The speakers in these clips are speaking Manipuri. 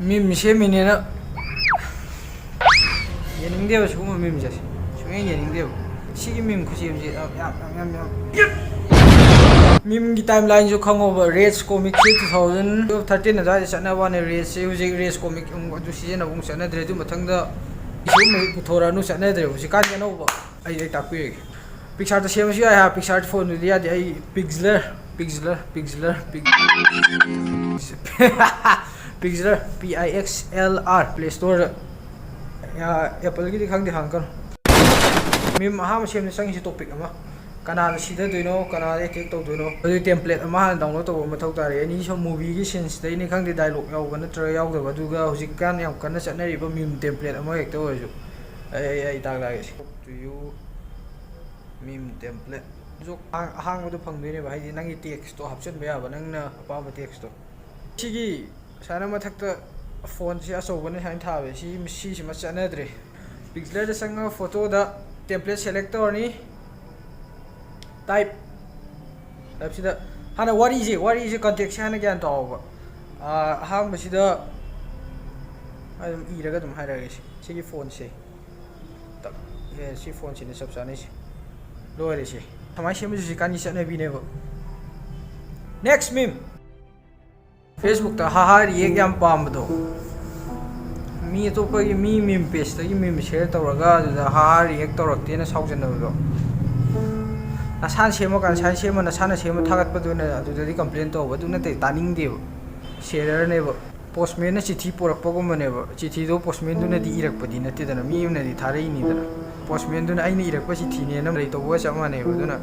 밈 셈이네나 예능대요 지금 밈 자식 중에 예능대요 시기 밈 구시엠지 밈기 타임라인 जो खंगोब रेस कॉमिक से 2013 अदा चनावाने रेस से हुजे रेस कॉमिक अदु सीजन अबुं चनाद्रे दु मथंग दा इसुम पुथोरा नु चनाद्रे हुजे कान जनोब आई ताकपि पिक्चर तो सेम या पिक्चर फोन दिया दे आई पिक्सलर PIXLR प्ले स्टोर या एप्पल की खंगदे हांकर मीम अहाम सेम संगी टॉपिक अमा कनाल सीधा दोइनो कनाल एक तौदोइनो अदु टेम्पलेट अमा डाउनलोड तौब मथौ तारे एनी सो मूवी की सीन्स दैनि खंगदे डायलॉग यावबा नत्र यावदबा दुगा हुजिक कान याम कन्ना चटनरिबा मीम टेम्पलेट अमा हेक्तो होजु आई ताग लागे टू यू मीम टेम्पलेट जो हांगबदु फंगदोइने भाई नंगी टेक्स्ट तो हापचन बेयाबा नंगना अपाबा टेक्स्ट तो सिगी साना मथक्ता फोन से अचौबने साइन थाबे सिमा चटनद्रे पिक्सलर संग फोटो दा टेम्पलेट सेलेक्ट तौरनी टाइप टाइप हाँ वारी कंटेक्ट से हाँ ग्यान तौब अहम इरगे फोन से फोन से चप चाने लोरे से कमाय सेम कानी चटनबीनेब next meme Facebook haha react याम पामबदो मी अतोपगी मी मीम पेज तगी मीम शेयर तौरगा हाहा रिएक्ट तौरक्तेना साउजनबदो नसान सेमोकान साइन सेम नसान सेम थागतपदुना अदुदि कंप्लेन तौब अदु नते तानिंगदेब शेयरनेब पोस्टमैन चिठी पोरकपगुमनेब चिठीदो पोस्टमैन दुनदि इरकपदि नतेदना मी उनदि थारैनिदना पोस्टमैन दुना आइना इरकप चिठीनेना लै तौबा चमानेब अदुना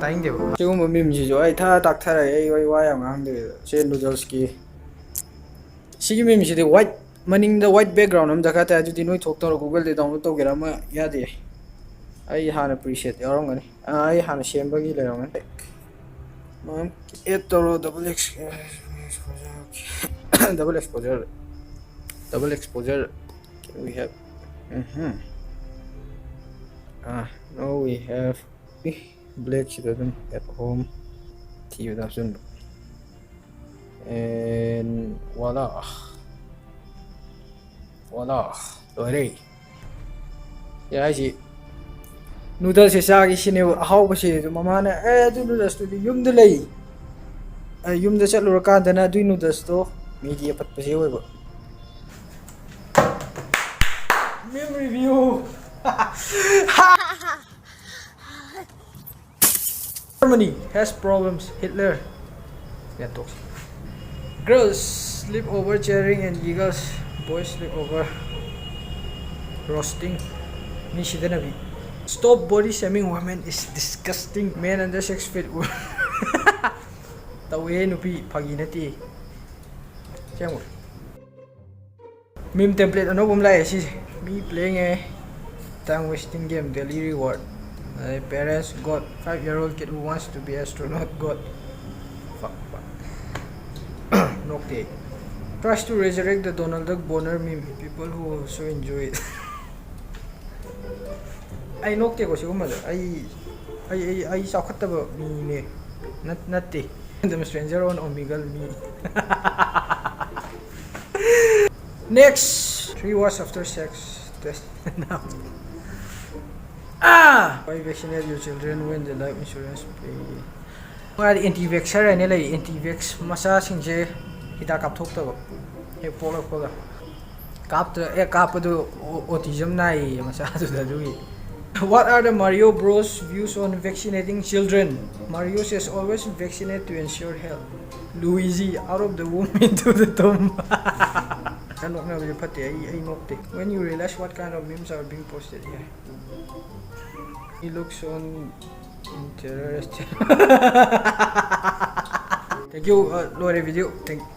तानिंगदेब सिगुम मीम जिजो आई था ताक्थारा आई वा याम गांगदे से नूडल्स की सिगी मीम सिदि व्हाइट मनिंग व्हाइट बैकग्राउंड हम दखा ता अदुदि नोय थोक तौर गूगल दे डाउनलोड तौगेरा म यादे आई हाना प्रीसेट यारंगनी आई हाना सेमबगी लेरंगनी मम एड तौरो double exposure we have now we have black children at home TV option and voila lore ya ji noodles se saagi sine how basi mamana du noodles to yum de lei yum de chalura ka dana du noodles to media pat pase hoiba meme review Germany has problems Hitler yeah talks girls sleep over cheering and giggles boys sleep over roasting nishidanabi stop body shaming women is disgusting men under 6 feet tawe nupi phagi nati chemo meme template anobum lai si me playing a time wasting game daily reward parents got 5-year-old kid who wants to be astronaut got fuck nokte tries to resurrect the Donald Duck boner meme people who also enjoy it I nokte ko siguma I sakhataba mi ne natte the stranger on omegle me next 3 hours after sex test now why vaccinate your children when the life insurance pay why anti-vaxxer ane lai anti-vax masa singje hita kap thok taba he polak poga kap do autism nai masa du What are the Mario Bros views on vaccinating children? Mario says always vaccinate to ensure health. Luigi out of the womb into the tomb. When you realize what kind of memes are being posted here. He looks on interesting. Thank you, Lore video. Thank you.